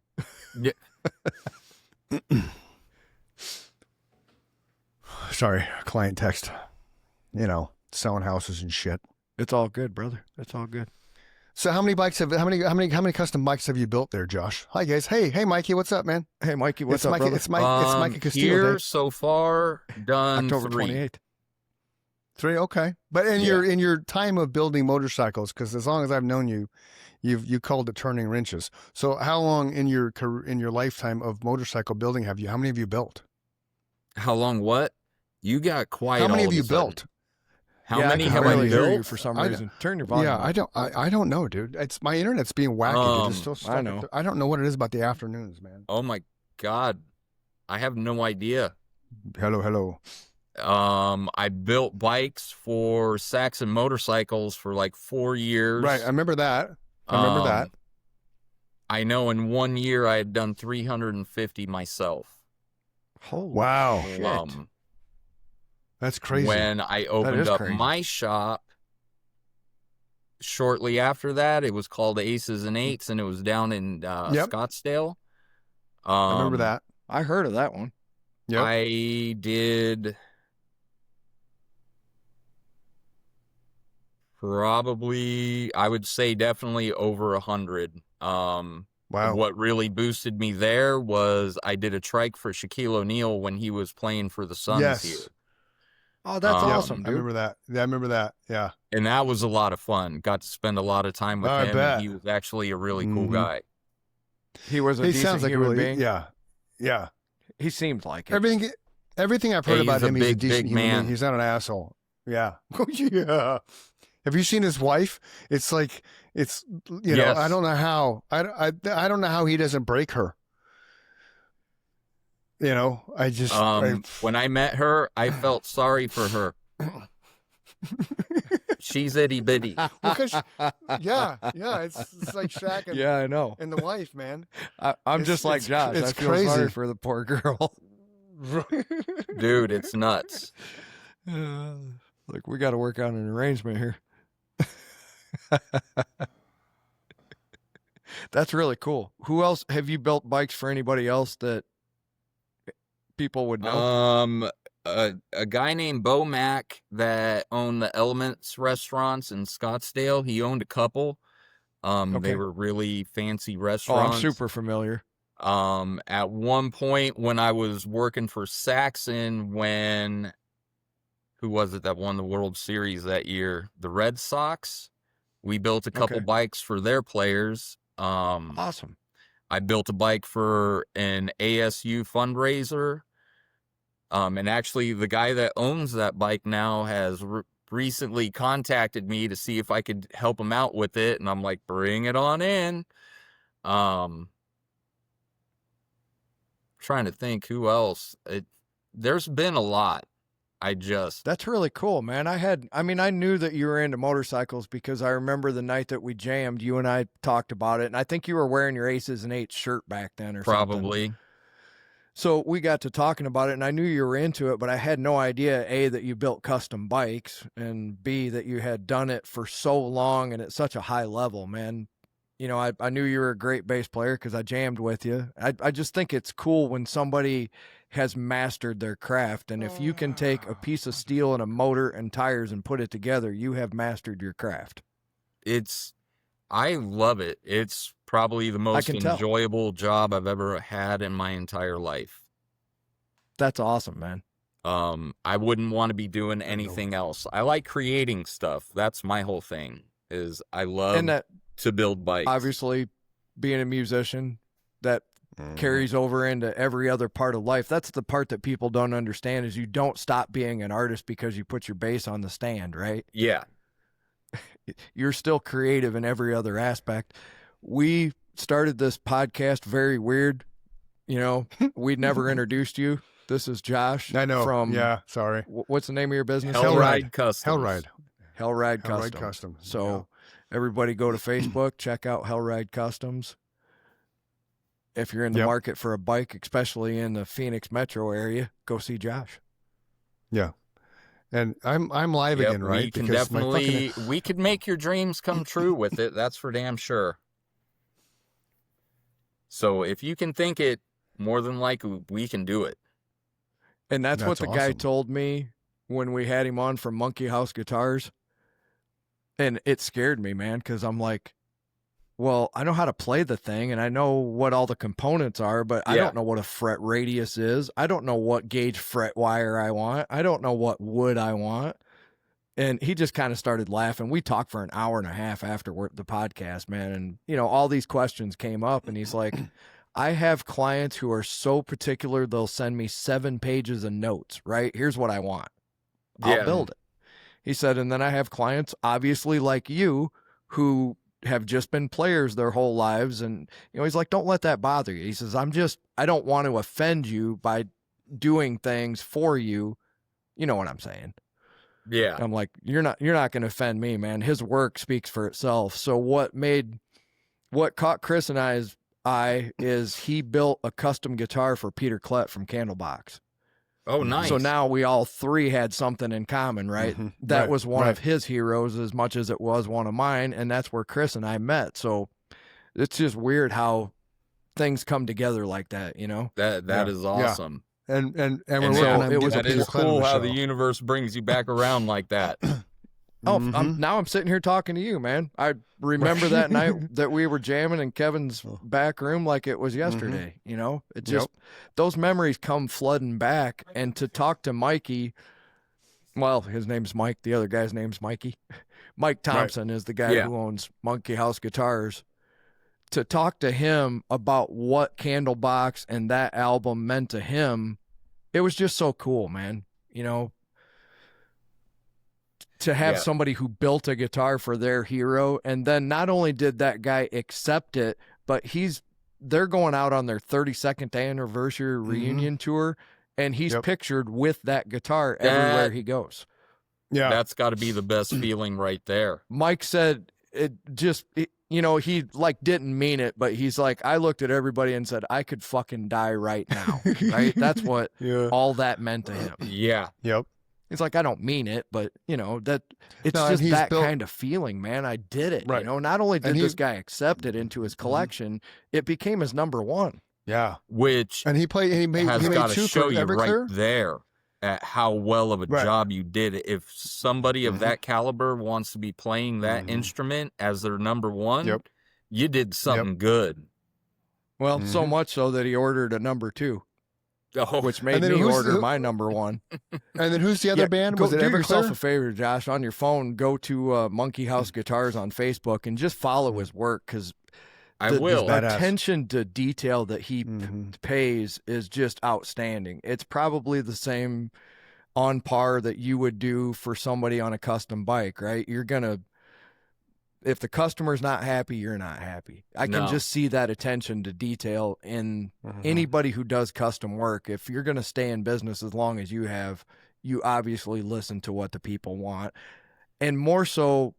Sorry, client text. Selling houses and shit. It's all good, brother. It's all good. So how many custom bikes have you built there, Josh? Hi guys. Hey Mikey, what's up, man? Hey, Mikey, what's It's up, Mikey. brother? It's Mikey Castillo Here Day. so far, done October 3. 28th. 3, okay. But in Yeah. your time of building motorcycles, because as long as I've known you, you called it turning wrenches. So how long in your lifetime of motorcycle building how many have you built? How long? What? You got quiet. How many all have of you a sudden. built? How Yeah, many I can have barely I hear you built? for some I- reason. Turn your volume Yeah, up. I don't know, dude. It's my internet's being wacky. Dude. It's still stuck I at know. I don't know what it is about the afternoons, man. Oh my God, I have no idea. Hello. I built bikes for Saxon Motorcycles for like 4 years. Right, I remember that. I remember that. I know in 1 year I had done 350 myself. Holy Wow. shit. That's crazy. When I is opened up crazy. my shop, shortly after that, it was called Aces and Eights, and it was down in Yep. Scottsdale. I remember that. I heard of that one. Yep. I did probably, I would say definitely over 100. Wow. What really boosted me there was I did a trike for Shaquille O'Neal when he was playing for the Suns Yes. here. Oh, that's Yeah, awesome, I dude. remember that. Yeah, I remember that. Yeah. And that was a lot of fun. Got to spend a lot of time with I him. bet. And he was actually a really cool Mhm. guy. He was a He decent sounds like a human really being. yeah. He seemed like it. Everything I've heard Hey, about he's a him, he's a big, decent big human man. being. He's not an asshole. Yeah. Oh yeah. Have you seen his wife? It's like it's you know, Yes. I don't know how I don't know how he doesn't break her. You know, I just When I met her, I felt sorry for her. She's itty bitty. because yeah, it's like Shaq and, Yeah, I know. and the wife, man. I'm It's- just like it's- Josh. it's I feel crazy. sorry for the poor girl. Dude, it's nuts. Like, we got to work out an arrangement here. That's really cool. Who else have you built bikes for? Anybody else that people would know? A guy named Bo Mack that owned the Elements restaurants in Scottsdale. He owned a couple. Okay. They were really fancy Oh, restaurants. I'm super familiar. At one point when I was working for Saxon, who was it that won the World Series that year? The Red Sox. We built a couple Okay. bikes for their players. Awesome. I built a bike for an ASU fundraiser. And actually, the guy that owns that bike now has recently contacted me to see if I could help him out with it. And I'm like, bring it on in. Trying to think who else. There's been a lot. That's really cool, man. I knew that you were into motorcycles because I remember the night that we jammed, you and I talked about it, and I think you were wearing your Aces and Eights shirt back then or something. Probably. So we got to talking about it, and I knew you were into it, but I had no idea, A, that you built custom bikes, and B, that you had done it for so long and at such a high level, man. You know, I knew you were a great bass player because I jammed with you. I just think it's cool when somebody has mastered their craft, and if you can take a piece of steel and a motor and tires and put it together, you have mastered your craft. I love it. It's probably the most can tell. enjoyable job I've ever had in my entire life. That's awesome, man. I wouldn't want to be doing anything else. I like creating stuff. That's my whole thing. I love And that, to build bikes. obviously, being a musician, that carries over into every other part of life. That's the part that people don't understand is you don't stop being an artist because you put your bass on the stand, right? Yeah. You're still creative in every other aspect. We started this podcast very weird. You know, we'd never introduced you. This is Josh. I know. From, yeah, sorry. What's the name of your business? Hellride Customs. Hellride. Hellride Hellride Customs. Customs. So everybody go to Facebook, check out Hellride Customs. If you're in the Yep. market for a bike, especially in the Phoenix metro area, go see Josh. Yeah. And I'm live Yep, again, right? We can Because my definitely, fucking- we could make your dreams come true with it. That's for damn sure. So if you can think it, more than likely we can do it. And that's what That's the guy awesome. told me when we had him on from Monkey House Guitars. And it scared me, man, because I'm like, well, I know how to play the thing and I know what all the components are, but I Yeah. don't know what a fret radius is. I don't know what gauge fret wire I want. I don't know what wood I want. And he just kind of started laughing. We talked for an hour and a half after the podcast, man. And, you know, all these questions came up and he's like, I have clients who are so particular, they'll send me 7 pages of notes, right? Here's what I want. I'll Yeah. build it. He said, and then I have clients, obviously like you, who have just been players their whole lives. And, you know, he's like, don't let that bother you. He says, I don't want to offend you by doing things for you. You know what I'm saying? Yeah. I'm like, you're not going to offend me, man. His work speaks for itself. So what caught Chris and I's eye is he built a custom guitar for Peter Klett from Candlebox. Oh, nice. So now we all 3 had something in common, right? Mhm. That Right, was one right. of his heroes as much as it was one of mine. And that's where Chris and I met. So it's just weird how things come together like that, you know? that Yeah. is awesome. And we're And working so on it was getting a that Peter is Klett on cool the how show. the universe brings you back around like that. Oh, Mhm. now I'm sitting here talking to you, man. I remember that night that we were jamming in Kevin's back room like it was yesterday. You know, it just those memories come flooding back. And to talk to Mikey, well, his name's Mike. The other guy's name's Mikey. Mike Thompson is the guy Yeah. who owns Monkey House Guitars. To talk to him about what Candlebox and that album meant to him, it was just so cool, man. You know, to have Yeah. somebody who built a guitar for their hero, and then not only did that guy accept it, but they're going out on their 32nd anniversary reunion tour, and he's Yep. pictured with that guitar everywhere he goes. Yeah. That's got to be the best feeling right there. Mike said you know, he like didn't mean it, but he's like, I looked at everybody and said, I could fucking die right now. Right? That's what Yeah. all that meant to him. Yeah. Yep. It's like, I don't mean it, but you know, that it's No, and just he's that built- kind of feeling, man. I did it. Right. You know, not only did And this he- guy accept it into his collection, it became his number 1. Yeah. Which And he made has he made got to 2 show for you Everclear. right there at how well of a Right. job you did. If somebody of that caliber wants to be playing that instrument as their number 1, Yep. you did something good. Well, so much so that he ordered a number 2, Oh, which made And then me who's- order who- my number 1. And then who's the other Yeah, band? Go Was it do yourself Everclear? a favor, Josh, on your phone. Go to Monkey House Guitars on Facebook and just follow his work, because I the will. Badass. attention to detail that he Mhm. pays is just outstanding. It's probably the same on par that you would do for somebody on a custom bike, right? If the customer's not happy, you're not happy. I can No. just see that attention to detail in Mhm. anybody who does custom work. If you're going to stay in business as long as you have, you obviously listen to what the people want. And more so,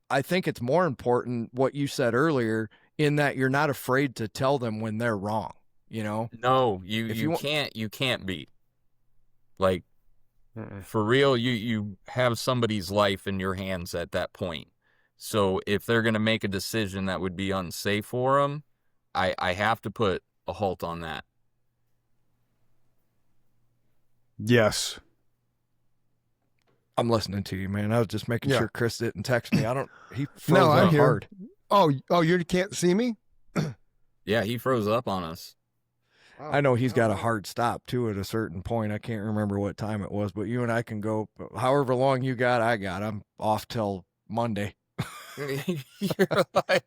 I think it's more important what you said earlier, in that you're not afraid to tell them when they're wrong, you know? No, If you you can't be. Like, Mm-mm. for real, you have somebody's life in your hands at that point. So if they're going to make a decision that would be unsafe for them, I have to put a halt on that. Yes. I'm listening to you, man. I was just making Yeah. sure Chris didn't text me. He froze No, I'm up here. hard. Oh, you can't see me? Yeah, he froze up on us. I know he's got a hard stop too at a certain point. I can't remember what time it was, but you and I can go however long you got. I got. I'm off till Monday. You're like,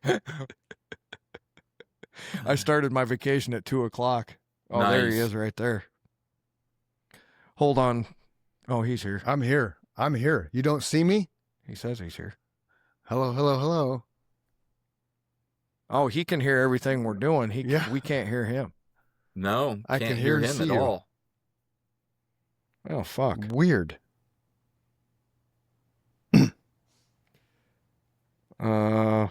I started my vacation at 2:00. Oh, there he Nice. is right there. Hold on. Oh, he's here. I'm here. I'm here. You don't see me? He says he's here. Hello, hello, hello. Oh, he can hear everything we're doing. Yeah. We can't hear him. no, I can't can hear hear and him see at you. all. Oh, fuck. Weird. I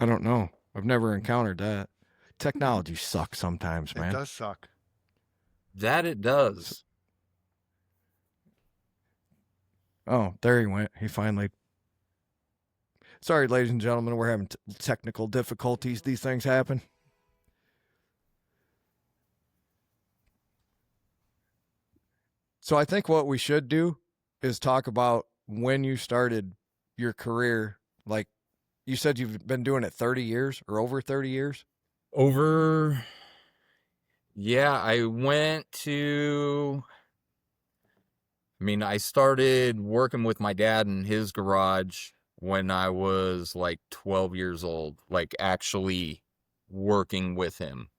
don't know. I've never encountered that. Technology sucks sometimes, man. It does suck. That it does. Oh, there he went. He finally. Sorry, ladies and gentlemen, we're having technical difficulties. These things happen. So I think what we should do is talk about when you started your career Like you said, you've been doing it 30 years or over 30 years. I started working with my dad in his garage when I was like 12 years old, like actually working with him.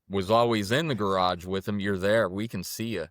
Was always in the garage with him. You're there. We can see you.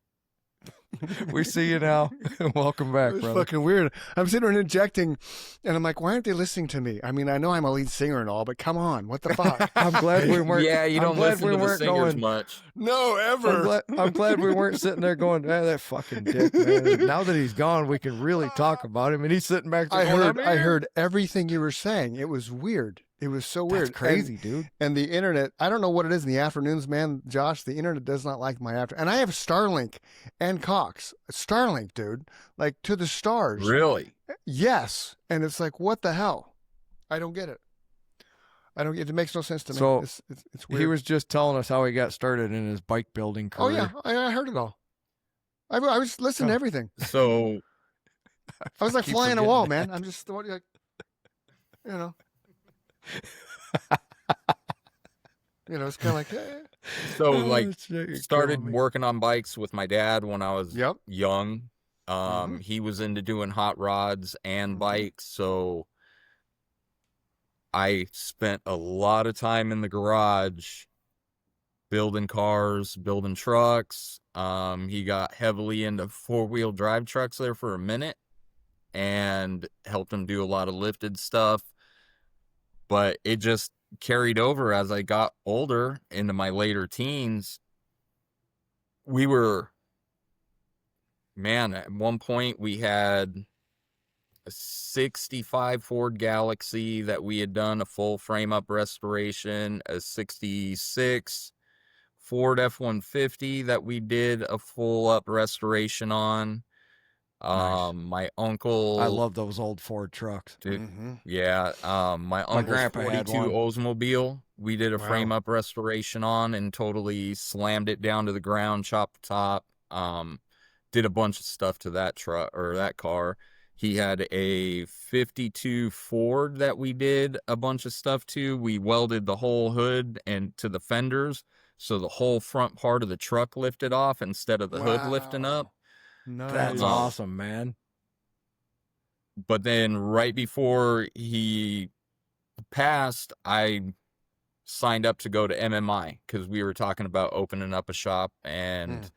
We see you now. Welcome back, It's brother. fucking weird. I'm sitting there injecting, and I'm like, why aren't they listening to me? I mean, I know I'm a lead singer and all, but come on, what the fuck? I'm glad we weren't. Yeah, you I'm don't glad listen we to the weren't singers going. much. No, ever. I'm glad we weren't sitting there going, that fucking dick, man. Now that he's gone, we can really talk about him. And he's sitting back there going, I heard everything you were saying. It was weird. It was so weird. That's crazy, dude. And the internet, I don't know what it is in the afternoons, man. Josh, the internet does not like my after. And I have Starlink and Cox. Starlink, dude. Like to the stars. Really? Yes. And it's like, what the hell? I don't get it. It makes no sense to me. So, it's weird. He was just telling us how he got started in his bike building career. Oh, yeah. I heard it all. I was listening to everything. So I was like keep flying a forgetting wall, that. man. I'm just, like, it's kind of like, so Oh, like shit, you're started killing me. working on bikes with my dad when I was Yep. young. Mhm. He was into doing hot rods and Mhm. bikes, so I spent a lot of time in the garage building cars, building trucks. He got heavily into four-wheel drive trucks there for a minute and helped him do a lot of lifted stuff. But it just carried over as I got older into my later teens. At one point we had a 65 Ford Galaxy that we had done a full frame up restoration, a 66 Ford F-150 that we did a full up restoration on. Nice. My uncle, I love those old Ford trucks. dude, Mhm. yeah, my uncle's grandpa had 42 one. Oldsmobile we did a Wow. frame up restoration on and totally slammed it down to the ground, chopped the top. Did a bunch of stuff to that truck or that car. He had a 52 Ford that we did a bunch of stuff to. We welded the whole hood and to the fenders, so the whole front part of the truck lifted off instead of the hood lifting up. Nice. That's awesome, man. But then right before he passed, I signed up to go to MMI because we were talking about opening up a shop, and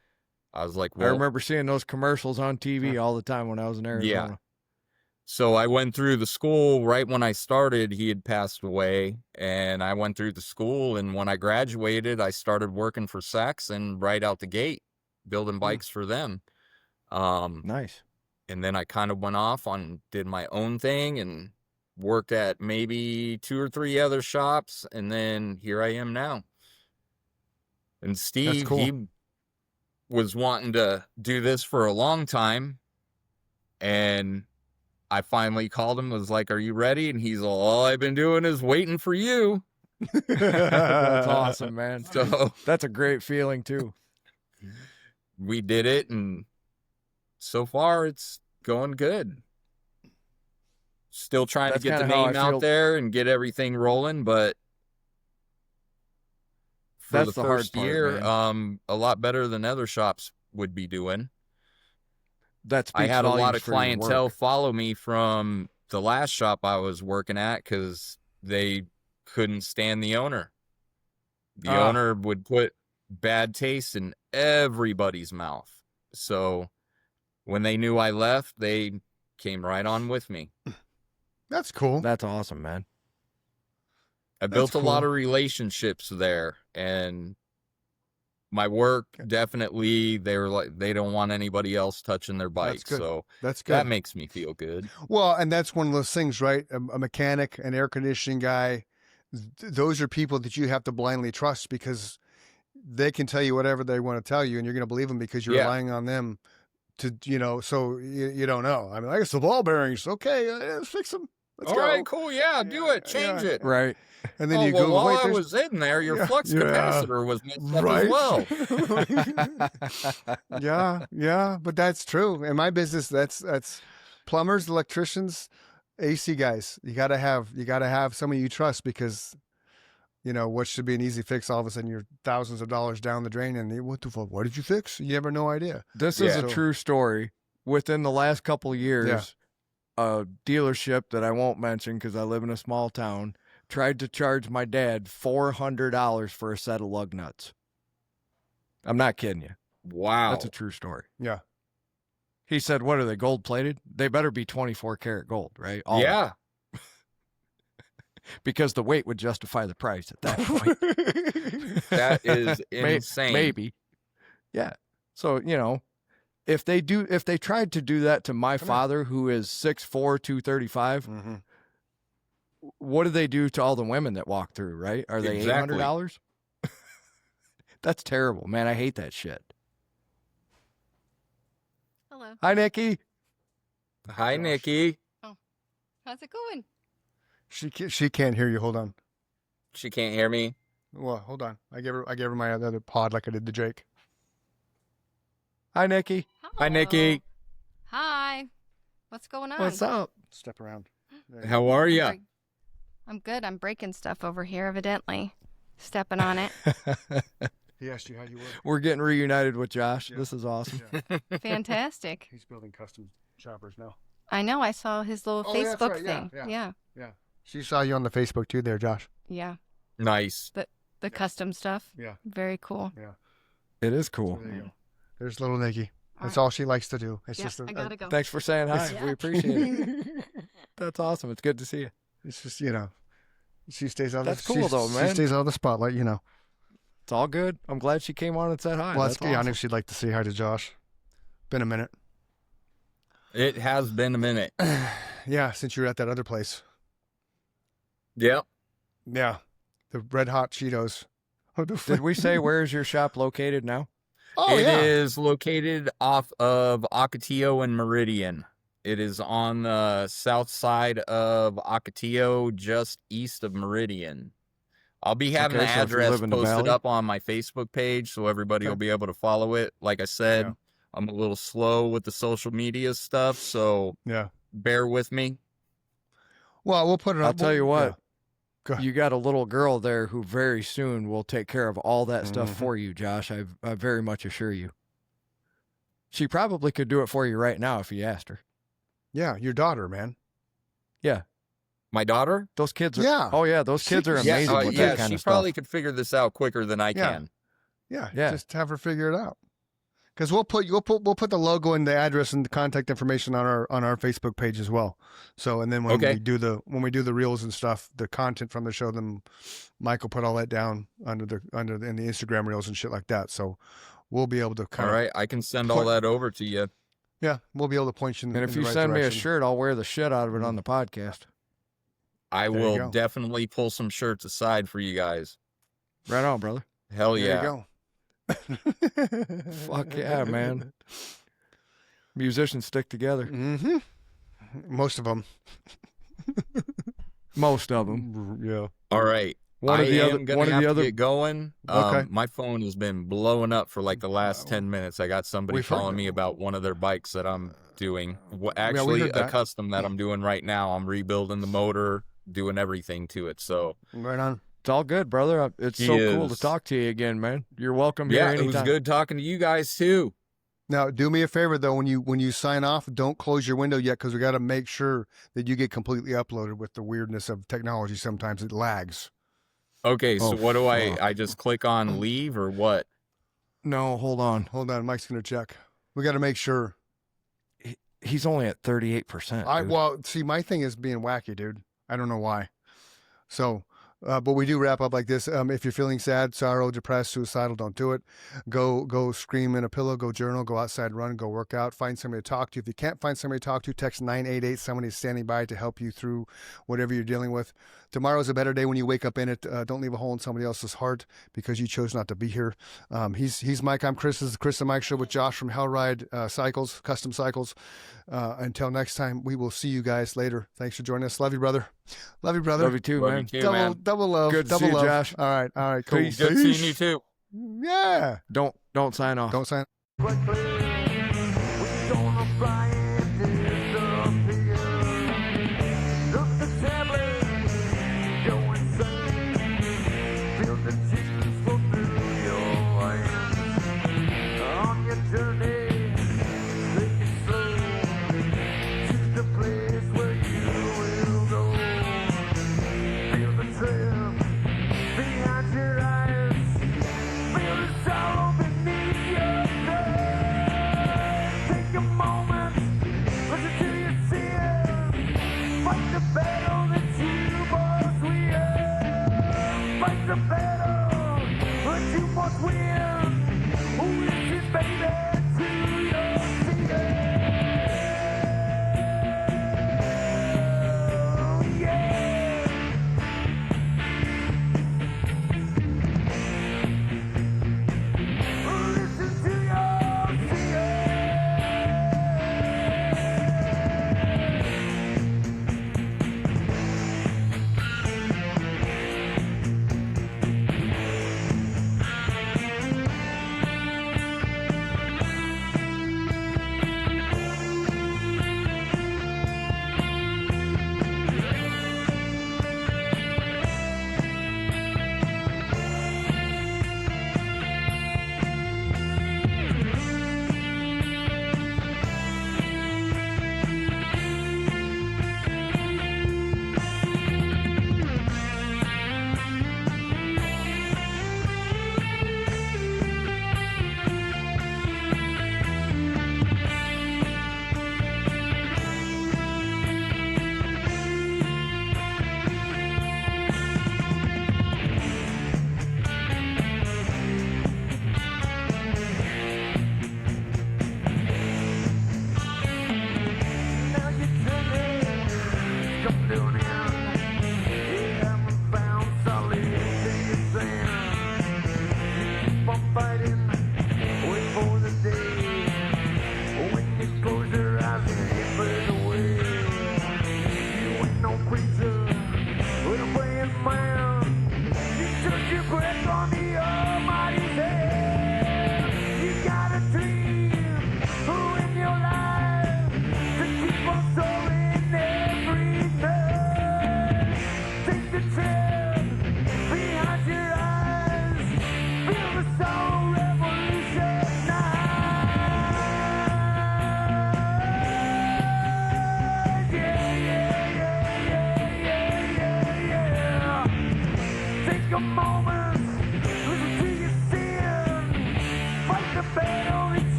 I was like, I remember seeing those commercials on TV all the time when I was in Arizona. Yeah. So I went through the school right when I started. He had passed away, and I went through the school. And when I graduated, I started working for Saxon right out the gate, building bikes for them. Nice. And then I kind of went off did my own thing and worked at maybe 2 or 3 other shops. And then here I am now. And Steve, cool. he was wanting to do this for a long time. And I finally called him, was like, are you ready? And he's all I've been doing is waiting for you. That's awesome, man. So That's a great feeling too. we did it, and so far it's going good. Still trying That's to get the kinda how I name out feel- there and get everything rolling, but for That's the the hard first part, year, man. a lot better than other shops would be doing. That speaks I had a lot volumes of for your clientele work. follow me from the last shop I was working at because they couldn't stand the owner. The owner would put bad taste in everybody's mouth. So when they knew I left, they came right on with me. That's cool. That's awesome, man. I built a That's lot cool. of relationships there, and my work definitely, they were like, they don't want anybody else touching their bike. good. So That's good. that makes me feel good. Well, and that's one of those things, right? A mechanic, an air conditioning guy, those are people that you have to blindly trust because they can tell you whatever they want to tell you, and you're going to believe them because you're Yeah. relying on them to, so you don't know. I mean, I guess the ball bearings. Okay, let's fix them. Let's All go. right, cool. Yeah, do it. Yeah, Change yeah. it. Right. And then Oh, you well, go, while wait, I there's was in there, your Yeah. flux Yeah. capacitor was messed up as well. Yeah, but that's true. In my business, that's plumbers, electricians, AC guys, you gotta have somebody you trust, because what should be an easy fix, all of a sudden you're thousands of dollars down the drain, and what the fuck? What did you fix? You have no idea. This is Yeah. a true story. Within the last couple of years, a dealership that I won't mention because I live in a small town tried to charge my dad $400 for a set of lug nuts. I'm not kidding you. Wow. That's a true story. Yeah. He said, what are they, gold plated? They better be 24 karat gold, right? All of them. Yeah. Because the weight would justify the price at that point. That is insane. Maybe. Yeah. So, if they tried to do that to my father, who is 6'4", 235, Mm-hmm. what do they do to all the women that walk through, right? Are they Exactly. $800? That's terrible, man. I hate that shit. Hello. Hi, Nikki. Hi, Nikki. How's it going? She can't hear you. Hold on. She can't hear me. Well, hold on. I gave her my other pod like I did to Jake. Hi, Nikki. Hi, Nikki. Hi. What's going on? What's up? Step around. There you How are I'm you? break- I'm good. I'm breaking stuff over here, evidently. Stepping on it. go. He asked you how you were. We're getting reunited with Josh. Yeah. This is awesome. Yeah. Fantastic. He's building custom choppers now. I know. I saw his little Oh, yeah, that's Facebook right. Yeah, thing. yeah. Yeah. She saw you on the Facebook too there, Josh. Yeah. Nice. The custom stuff. Yeah. Very cool. It is cool. So there you go. There's little Nikki. That's right. all she likes to do. It's Yeah, just I gotta go. Thanks for saying hi. Yeah. We appreciate it. That's awesome. It's good to see you. it's just she stays out. That's of, cool, though, She man. stays out of the spotlight. It's all good. I'm glad she came on and said hi. Well, That's I knew awesome. she'd like to say hi to Josh. Been a minute. It has been a minute. Yeah, since you were at that other place. Yep. Yeah, the Red Hot Cheetos. Did we say where's your shop located now? Oh It yeah. is located off of Ocotillo and Meridian. It is on the south side of Ocotillo, just east of Meridian. I'll be having Okay, the so if you address live in the posted valley? up on my Facebook page so everybody will be able to follow it. Like I said, Yeah. I'm a little slow with the social media stuff, so Yeah. bear with me. Well, we'll put it up. I'll tell you what. Yeah. Go ahead. You got a little girl there who very soon will take care of all that stuff Mhm. for you, Josh. I very much assure you. She probably could do it for you right now if you asked her. Yeah, your daughter, man. Yeah. My daughter? Those kids are. Yeah. Oh, yeah. Those kids are amazing with that kind she of stuff. probably could figure this out quicker than I Yeah. can. Yeah. Yeah. Just have her figure it out. Because we'll put the logo and the address and the contact information on our Facebook page as well. So and then when Okay. we do the reels and stuff, the content from the show, then Mike will put all that down in the Instagram reels and shit like that. So we'll be able to All right, I can send all that over to you. Yeah, we'll be able to point you in, And if in you the right send me a direction. shirt, I'll wear the shit out of it on the podcast. I There you will go. definitely pull some shirts aside for you guys. Right on, brother. Hell There yeah. you go. Fuck yeah, man. Musicians stick together. Mm-hmm. Most of them. Most of them. Yeah. All right. One I of the am other. gonna One of have the to other. get going. Okay. My phone has been blowing up for like the last 10 minutes. I got somebody We've heard calling that. me about one of their bikes that I'm doing. we Actually, heard a that. custom that I'm doing right now. I'm rebuilding the motor, doing everything to it. So Right on. It's all good, brother. It's He so cool to is. talk to you again, man. You're welcome here yeah, anytime. it was good talking to you guys too. Now, do me a favor though, when you sign off, don't close your window yet because we got to make sure that you get completely uploaded. With the weirdness of technology, sometimes it lags. Okay, so Oh, what do fuck. I just click on leave or what? No, hold on. Hold on, Mike's gonna check. We got to make sure. He's only at 38%. I dude. well, see, my thing is being wacky, dude. I don't know why. So, but we do wrap up like this. If you're feeling sad, sorrow, depressed, suicidal, don't do it. Go scream in a pillow. Go journal. Go outside, run. Go work out. Find somebody to talk to. If you can't find somebody to talk to, text 988. Somebody's standing by to help you through whatever you're dealing with. Tomorrow's a better day when you wake up in it. Don't leave a hole in somebody else's heart because you chose not to be here. He's Mike. I'm Chris. This is the Chris and Mike Show with Josh from Hellride Cycles, Custom Cycles. Until next time, we will see you guys later. Thanks for joining us. Love you, brother. Love you, brother. Love you too, Love man. you too, man. Double love. Good to double see you, love. Josh. All right, cool. Peace. Good seeing you too. Yeah. Don't sign off. Don't sign. Quickly, we gonna fly